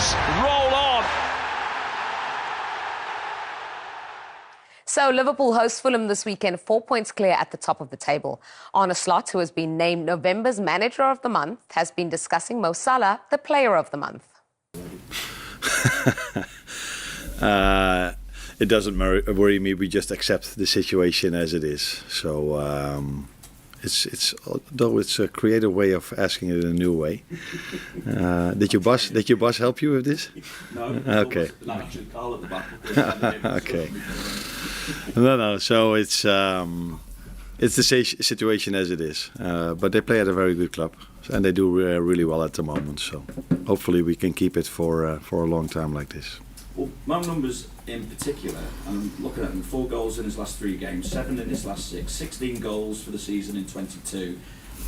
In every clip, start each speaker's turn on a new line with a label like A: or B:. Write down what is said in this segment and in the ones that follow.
A: Wolves roll on.
B: So Liverpool hosts Fulham this weekend, 4 points clear at the top of the table. Arne, who has been named November's Manager of the Month, has been discussing Mo Salah, the Player of the Month.
C: It doesn't worry me. We just accept the situation as it is. So though it's a creative way of asking it in a new way. Did your boss help you with this?
D: No.
C: Okay.
D: Actually, Carl at the back.
C: Okay. No. So it's the situation as it is. But they play at a very good club, and they do really well at the moment. So hopefully we can keep it for a long time like this.
D: Well, Mo numbers in particular, I'm looking at him, 4 goals in his last 3 games, 7 in his last 6, 16 goals for the season in 22,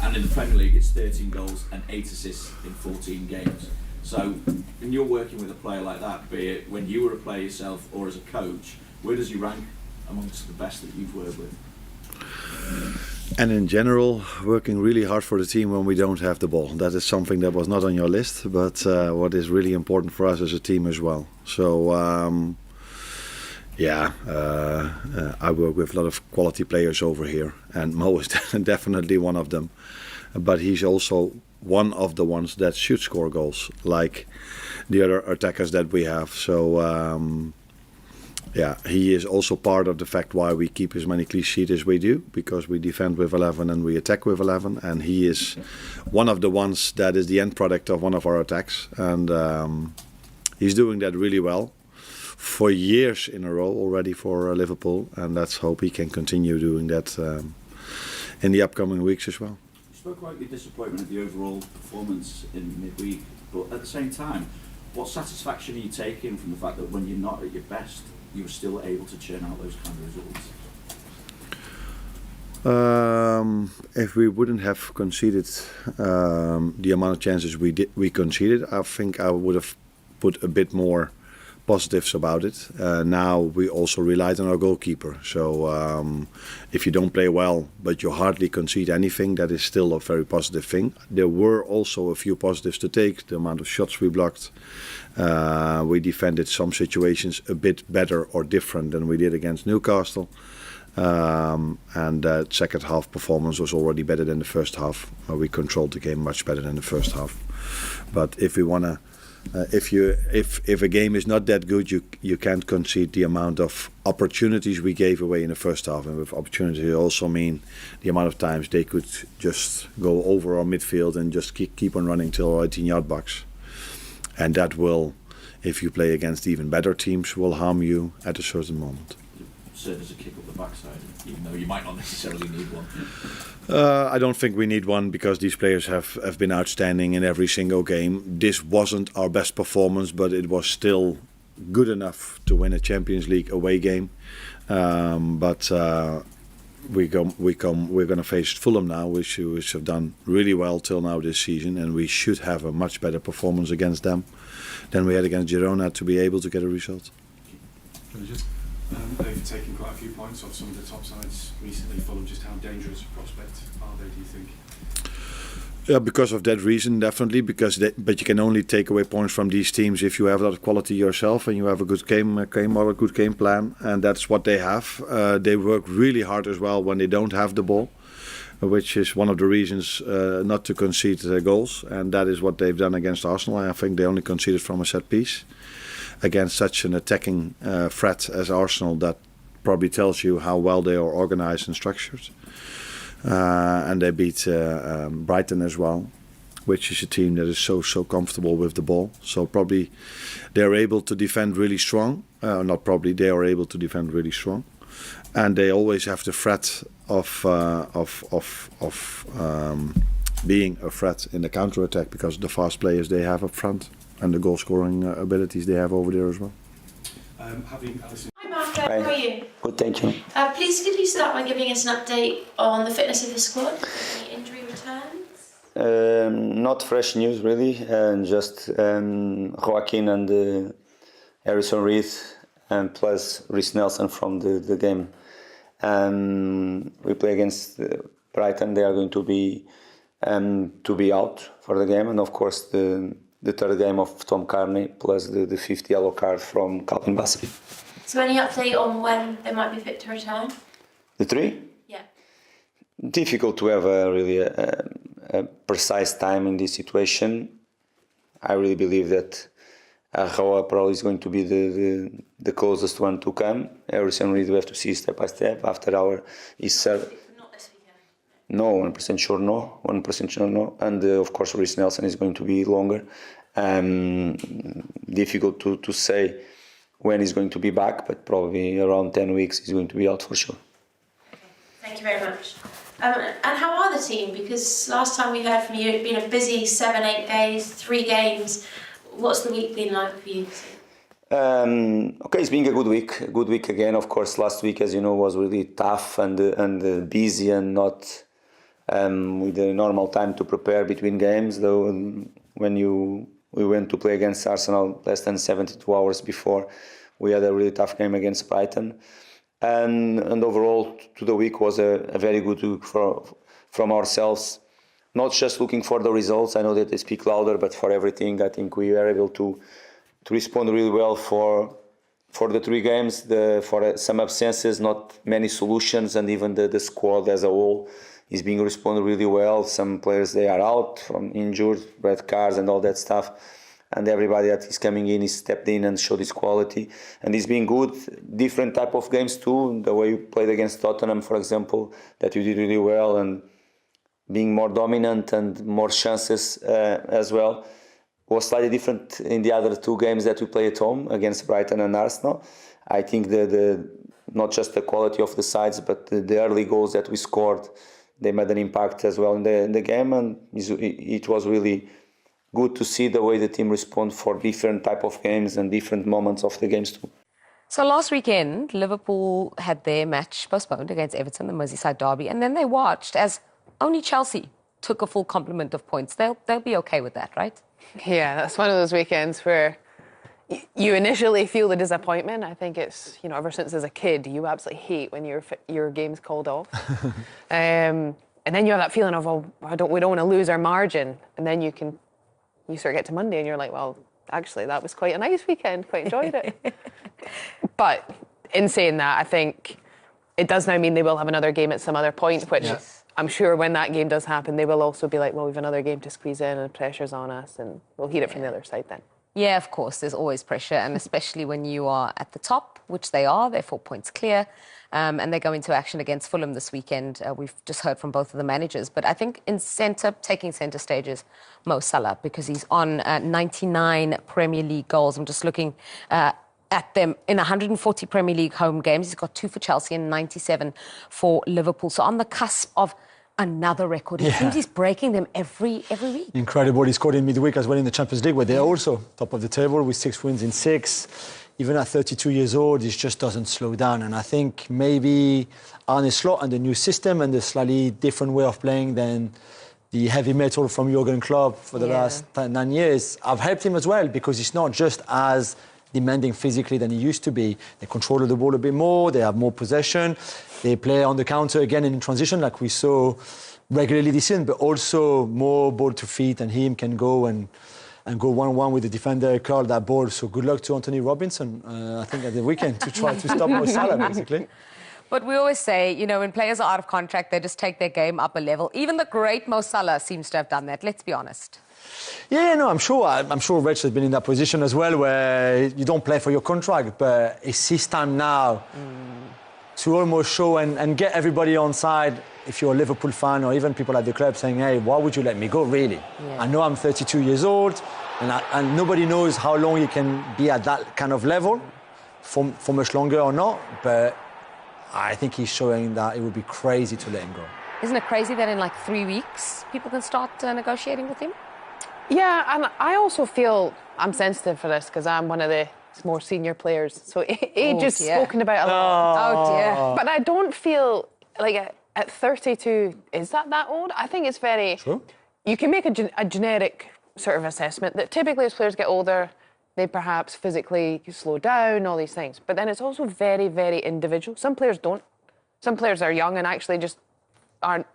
D: and in the Premier League it's 13 goals and 8 assists in 14 games. So when you're working with a player like that, be it when you were a player yourself or as a coach, where does he rank amongst the best that you've worked with?
C: And in general, working really hard for the team when we don't have the ball. That is something that was not on your list, but what is really important for us as a team as well. So, I work with a lot of quality players over here, and Mo is definitely one of them. But he's also one of the ones that should score goals, like the other attackers that we have. So, he is also part of the fact why we keep as many clean sheets as we do, because we defend with 11 and we attack with 11, and he is one of the ones that is the end product of one of our attacks, and he's doing that really well for years in a row already for Liverpool, and let's hope he can continue doing that in the upcoming weeks as well.
D: You spoke about your disappointment of the overall performance in midweek, but at the same time, what satisfaction are you taking from the fact that when you're not at your best, you were still able to churn out those kind of results?
C: If we wouldn't have conceded the amount of chances we conceded, I think I would have put a bit more positives about it. Now we also relied on our goalkeeper. So if you don't play well, but you hardly concede anything, that is still a very positive thing. There were also a few positives to take. The amount of shots we blocked. We defended some situations a bit better or different than we did against Newcastle. And that second half performance was already better than the first half. We controlled the game much better than the first half. But if we want to, if a game is not that good, you can't concede the amount of opportunities we gave away in the first half. And with opportunity, I also mean the amount of times they could just go over our midfield and just keep on running till our 18-yard box. And that will, if you play against even better teams, will harm you at a certain moment.
D: Serve as a kick up the backside, even though you might not necessarily need one.
C: I don't think we need one, because these players have been outstanding in every single game. This wasn't our best performance, but it was still good enough to win a Champions League away game. But we're going to face Fulham now, which have done really well till now this season, and we should have a much better performance against them than we had against Girona to be able to get a result.
E: They've taken quite a few points off some of the top sides recently. Fulham, just how dangerous a prospect are they, do you think?
C: Yeah, because of that reason, definitely. But you can only take away points from these teams if you have a lot of quality yourself and you have a good game or a good game plan, and that's what they have. They work really hard as well when they don't have the ball, which is one of the reasons not to concede goals, and that is what they've done against Arsenal. I think they only conceded from a set piece against such an attacking threat as Arsenal. That probably tells you how well they are organized and structured. And they beat Brighton as well, which is a team that is so comfortable with the ball. So probably they're able to defend really strong. Not probably, they are able to defend really strong, and they always have the threat of being a threat in the counter-attack because of the fast players they have up front and the goal-scoring abilities they have over there as well.
F: Hi Marco, how are you?
G: Good, thank you.
F: Please could you start by giving us an update on the fitness of the squad? Any injury returns?
G: Not fresh news really, just Joaquin and Harrison Reed, and plus Reece Nelson from the game. We play against Brighton. They are going to be out for the game, and of course the the third game of Tom Carney plus the fifth yellow card from Calvin Bassey.
F: So any update on when they might be fit to return?
G: The three?
F: Yeah.
G: Difficult to have a precise time in this situation. I really believe that Roa probably is going to be the closest one to come. Harrison Reed we have to see step by step after his serve.
F: Not this weekend.
G: No, 100% sure no. 1% sure no. And of course, Reece Nelson is going to be longer. Difficult to say when he's going to be back, but probably around 10 weeks he's going to be out for sure.
F: Okay. Thank you very much. And how are the team? Because last time we heard from you, it's been a busy 7-8 days, 3 games. What's the week been like for you?
G: Okay, it's been a good week. A good week again. Of course, last week, as you know, was really tough and busy and not with the normal time to prepare between games. Though when we went to play against Arsenal less than 72 hours before, we had a really tough game against Brighton. And overall, to the week was a very good week from ourselves. Not just looking for the results, I know that they speak louder, but for everything, I think we were able to respond really well for the 3 games, for some absences, not many solutions, and even the squad as a whole is being responded really well. Some players, they are out from injured, red cards and all that stuff. And everybody that is coming in is stepped in and showed his quality. And it's been good. Different type of games too. The way you played against Tottenham, for example, that you did really well, and being more dominant and more chances as well, was slightly different in the other 2 games that we play at home against Brighton and Arsenal. I think the not just the quality of the sides, but the early goals that we scored, they made an impact as well in the game, and it was really good to see the way the team respond for different type of games and different moments of the games too.
B: So last weekend, Liverpool had their match postponed against Everton, the Merseyside derby, and then they watched as only Chelsea took a full complement of points. They'll be okay with that, right?
A: Yeah, that's one of those weekends where you initially feel the disappointment. I think it's, ever since as a kid, you absolutely hate when your game's called off. And then you have that feeling of, we don't want to lose our margin. And then you sort of get to Monday and you're like, well, actually, that was quite a nice weekend. Quite enjoyed it. But in saying that, I think it does now mean they will have another game at some other point, which I'm sure when that game does happen, they will also be like, well, we've another game to squeeze in and pressure's on us, and we'll heat it from the other side then.
B: Yeah, of course, there's always pressure, and especially when you are at the top, which they are, they're 4 points clear, and they go into action against Fulham this weekend. We've just heard from both of the managers, but I think taking centre stage is Mo Salah, because he's on 99 Premier League goals. I'm just looking at them in 140 Premier League home games. He's got 2 for Chelsea and 97 for Liverpool. So on the cusp of another record. It seems he's breaking them every week.
H: Incredible. He scored in midweek as well in the Champions League, where they're also top of the table with 6 wins in 6. Even at 32 years old, he just doesn't slow down. And I think maybe Arne Slot and the new system and the slightly different way of playing than the heavy metal from Jurgen Klopp for the last 9 years have helped him as well, because he's not just as demanding physically than he used to be. They control the ball a bit more, they have more possession, they play on the counter again in transition like we saw regularly this season, but also more ball to feet, and him can go and go 1-1 with the defender, curl that ball. So good luck to Anthony Robinson, I think, at the weekend to try to stop Mo Salah, basically.
B: But we always say, when players are out of contract, they just take their game up a level. Even the great Mo Salah seems to have done that, let's be honest.
H: Yeah, no, I'm sure Reg has been in that position as well, where you don't play for your contract, but it's his time now to almost show and get everybody on side. If you're a Liverpool fan or even people at the club saying, hey, why would you let me go, really? Yeah. I know I'm 32 years old, and nobody knows how long you can be at that kind of level, for much longer or not, but I think he's showing that it would be crazy to let him go.
B: Isn't it crazy that in like 3 weeks people can start negotiating with him?
A: Yeah, and I also feel I'm sensitive for this because I'm one of the more senior players. So age is spoken about a lot.
B: Oh, dear.
A: But I don't feel like at 32, is that old? I think it's very...
H: True.
A: You can make a generic sort of assessment that typically as players get older, they perhaps physically slow down, all these things. But then it's also very, very individual. Some players don't. Some players are young and actually just aren't,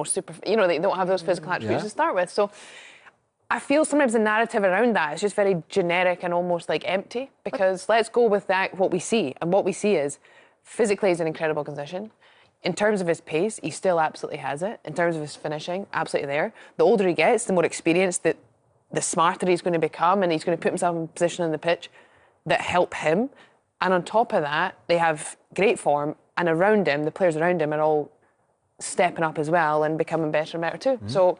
A: super... they don't have those physical attributes to start with. So I feel sometimes the narrative around that is just very generic and almost like empty, because let's go with that, what we see. And what we see is physically he's in incredible condition. In terms of his pace, he still absolutely has it. In terms of his finishing, absolutely there. The older he gets, the more experienced, the smarter he's going to become, and he's going to put himself in position on the pitch that help him. And on top of that, they have great form, and around him, the players around him are all stepping up as well and becoming better and better too. So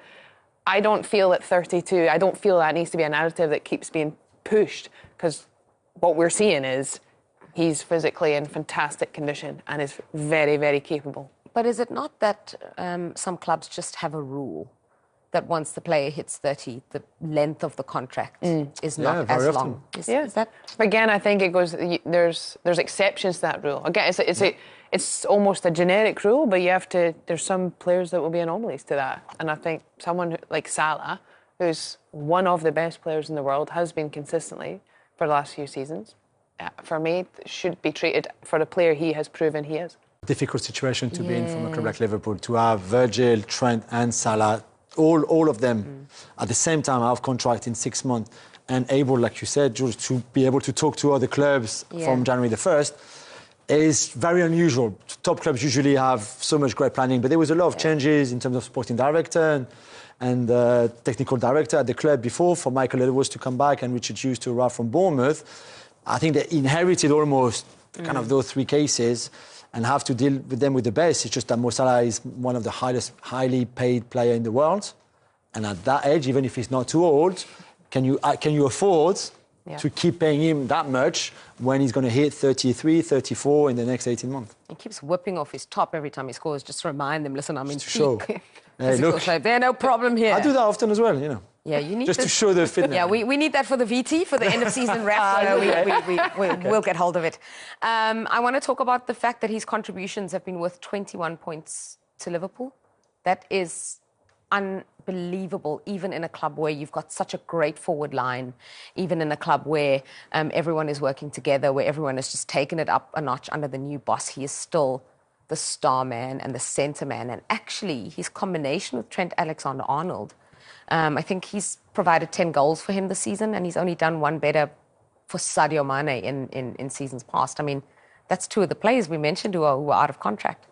A: I don't feel at 32, I don't feel that needs to be a narrative that keeps being pushed, because what we're seeing is he's physically in fantastic condition and is very, very capable.
B: But is it not that some clubs just have a rule that once the player hits 30, the length of the contract is not as long? Is that?
A: Again, I think it goes. There's exceptions to that rule. Again, it's almost a generic rule, but you have to. There's some players that will be anomalies to that, and I think someone like Salah, who's one of the best players in the world, has been consistently for the last few seasons. For me, should be treated for the player he has proven he is.
H: Difficult situation to be in from a club like Liverpool, to have Virgil, Trent and Salah, all of them at the same time out of contract in 6 months, and able, like you said, George, to be able to talk to other clubs from January the 1st is very unusual. Top clubs usually have so much great planning, but there was a lot of changes in terms of sporting director and technical director at the club before, for Michael Edwards to come back and Richard Hughes to arrive from Bournemouth. I think they inherited almost kind of those three cases and have to deal with them with the best. It's just that Mo Salah is one of the highly paid player in the world, and at that age, even if he's not too old, can you afford to keep paying him that much when he's going to hit 33, 34 in the next 18 months?
B: He keeps whipping off his top every time he scores, just to remind them, listen, I'm in peak
H: Hey, look,
B: shape. There's no problem here.
H: I do that often as well, you know.
B: Yeah, you need
H: just to show the fitness.
B: Yeah, we need that for the VT, for the end of season wrap. We'll get hold of it. I want to talk about the fact that his contributions have been worth 21 points to Liverpool. That is unbelievable, even in a club where you've got such a great forward line, even in a club where everyone is working together, where everyone has just taken it up a notch under the new boss. He is still the star man and the centre man. And actually, his combination with Trent Alexander-Arnold, I think he's provided 10 goals for him this season, and he's only done one better for Sadio Mane in seasons past. I mean, that's two of the players we mentioned who are out of contract.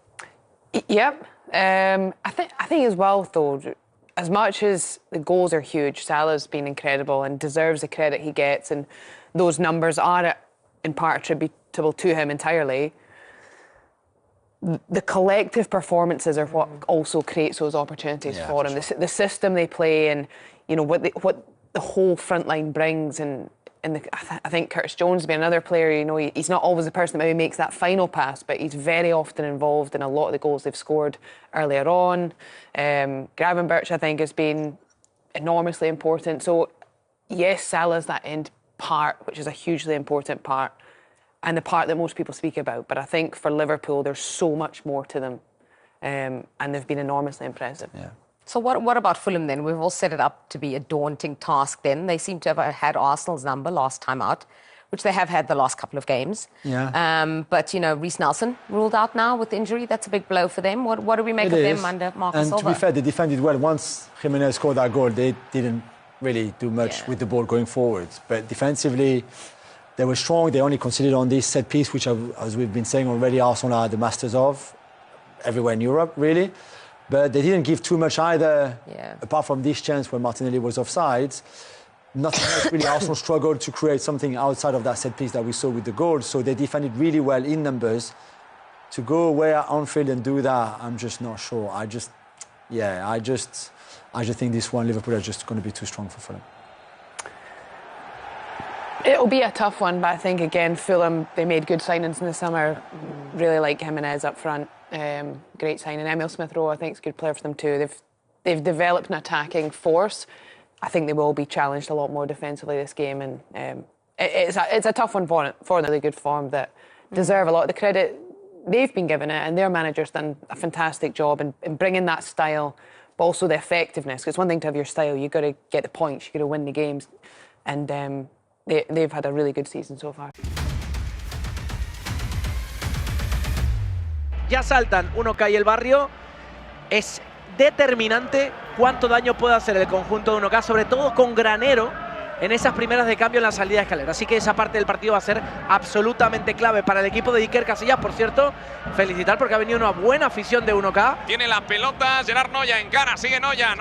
A: Yep. I think as well, though, as much as the goals are huge, Salah's been incredible and deserves the credit he gets, and those numbers are in part attributable to him entirely. The collective performances are what also creates those opportunities for him. The system they play, and you know what the whole front line brings, and I think Curtis Jones will be another player. You know, he's not always the person that maybe makes that final pass, but he's very often involved in a lot of the goals they've scored earlier on. Gravenberch, I think, has been enormously important. So yes, Salah's that end part, which is a hugely important part, and the part that most people speak about. But I think for Liverpool, there's so much more to them, and they've been enormously impressive.
H: Yeah.
B: So what about Fulham then? We've all set it up to be a daunting task then. They seem to have had Arsenal's number last time out, which they have had the last couple of games.
H: Yeah.
B: But, you know, Reece Nelson ruled out now with injury. That's a big blow for them. What do we make of them under Marcus Silva?
H: And to be fair, they defended well. Once Jimenez scored that goal, they didn't really do much with the ball going forward. But defensively, they were strong. They only conceded on this set piece, which, as we've been saying already, Arsenal are the masters of everywhere in Europe, really. But they didn't give too much either, apart from this chance where Martinelli was offside. Nothing else really. Arsenal struggled to create something outside of that set piece that we saw with the goal. So they defended really well in numbers. To go away at Anfield and do that, I'm just not sure. I just think this one, Liverpool, are just going to be too strong for Fulham.
A: It'll be a tough one, but I think, again, Fulham, they made good signings in the summer. Really like Jimenez up front. Great signing. Emile Smith-Rowe, I think, is a good player for them too. They've developed an attacking force. I think they will be challenged a lot more defensively this game, and it's a tough one for them. Really good form that deserve a lot of the credit they've been given it, and their manager's done a fantastic job in bringing that style, but also the effectiveness. Because it's one thing to have your style, you've got to get the points, you've got to win the games, and they've had a really good season so far.
I: Ya saltan, uno cae el barrio, es determinante cuánto daño puede hacer el conjunto de 1K, sobre todo con Granero en esas primeras de cambio en la salida de escalera. Así que esa parte del partido va a ser absolutamente clave para el equipo de Iker Casillas. Por cierto, felicitar porque ha venido una buena afición de 1K.
J: Tiene la pelota Gerard Noya en cara, sigue Noya,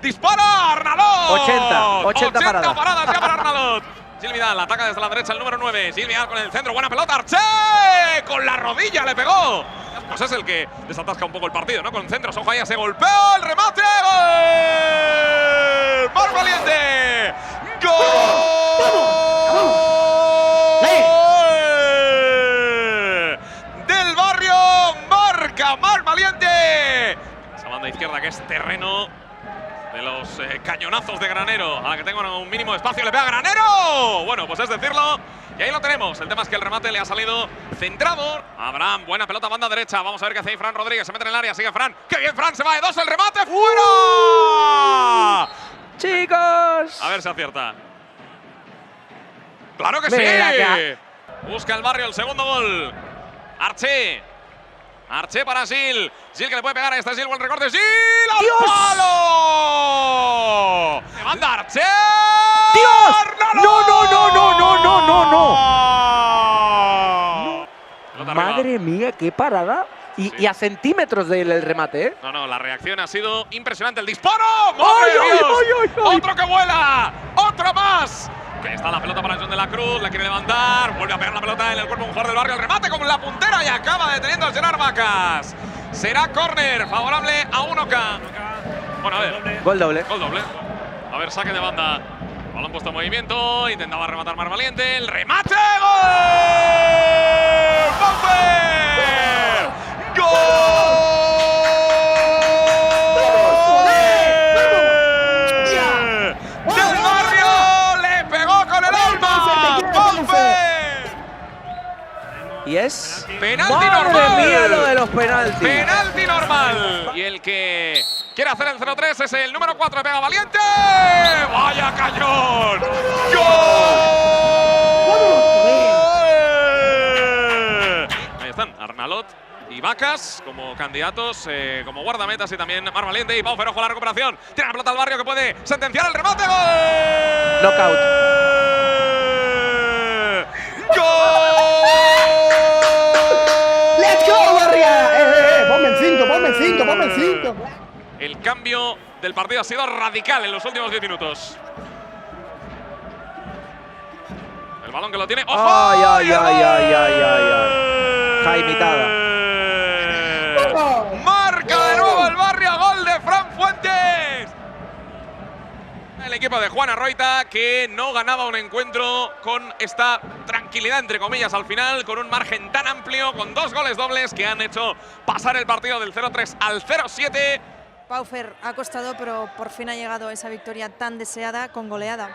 J: dispara, Arnalot.
I: 80 paradas.
J: paradas ya para Arnalot. Gil Vidal ataca desde la derecha el número 9. Gil Vidal con el centro, buena pelota, Arche, con la rodilla le pegó. Pues es el que desatasca un poco el partido, ¿no? Con centros, ojo ahí ese golpeo, el remate, gol. Marc Valiente. ¡Gol! Del Barrio, marca Marc Valiente. Esa banda izquierda que es terreno de los cañonazos de Granero, a la que tengo un mínimo de espacio, le pega Granero. Bueno, pues es decirlo, y ahí lo tenemos. El tema es que el remate le ha salido centrado. Abraham, buena pelota, banda derecha. Vamos a ver qué hace ahí Fran Rodríguez, se mete en el área, sigue Fran. ¡Qué bien Fran! Se va de dos, el remate, ¡fuera!
I: ¡Chicos!
J: A ver si acierta. ¡Claro que
I: Mira
J: sí!
I: acá.
J: Busca el Barrio el segundo gol. Arche. Arche para Gil. Gil que le puede pegar a este Gil. Buen recorte. Gil al palo. Le manda Arche.
I: ¡Dios! ¡No! Madre mía, qué parada. Y a centímetros del remate, ¿eh?
J: No, la reacción ha sido impresionante. ¡El disparo! ¡Madre de Dios! ¡Otro que vuela! ¡Otro más! Que está la pelota para John de la Cruz, la quiere levantar, vuelve a pegar la pelota en el cuerpo de un jugador del Barrio, el remate con la puntera y acaba deteniendo a Gerard Vacas. Será córner favorable a 1K. Bueno, a ver.
I: Gol doble.
J: Gol doble. A ver, saque de banda. Balón puesto en movimiento, intentaba rematar Marc Valiente, el remate, ¡gol! ¡Bauer! ¡Gol!
I: Y es
J: penalti
I: ¡madre
J: normal.
I: mía lo de los penaltis!
J: Penalti normal. Y el que quiere hacer el 0-3 es el número 4, pega Valiente. ¡Vaya cañón! ¡Gol! Ahí están Arnalot y Vacas como candidatos, como guardametas, y también Marc Valiente y Pau Ferojo la recuperación. Tiene la pelota al Barrio que puede sentenciar el remate. ¡Gol!
I: Knockout.
J: ¡Gol!
K: ¡Let's go, Barria! Ponme el 5, ponme el 5, ponme el 5.
J: El cambio del partido ha sido radical en los últimos 10 minutos. El balón que lo tiene. ¡Ojo!
I: ¡Ay! Jaimitada.
J: Marca de nuevo el Barrio, gol de Fran Fuentes. El equipo de Juan Arroita, que no ganaba un encuentro con esta tranquilidad, entre comillas, al final, con un margen tan amplio, con 2 goles dobles que han hecho pasar el partido del 0-3 al 0-7.
L: Paufer, ha costado, pero por fin ha llegado esa victoria tan deseada con goleada.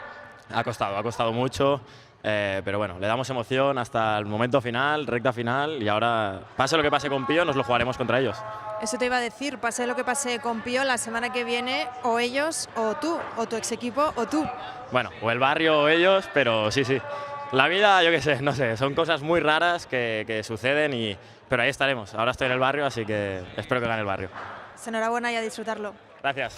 M: Ha costado mucho, pero bueno, le damos emoción hasta el momento final, recta final, y ahora, pase lo que pase con Pío, nos lo jugaremos contra ellos.
L: Eso te iba a decir, pase lo que pase con Pío, la semana que viene, o ellos, o tú, o tu ex equipo, o tú.
M: Bueno, o el Barrio o ellos, pero sí. La vida, yo qué sé, no sé, son cosas muy raras que suceden, pero ahí estaremos. Ahora estoy en el Barrio, así que espero que gane el Barrio.
L: Enhorabuena y a disfrutarlo.
M: Gracias.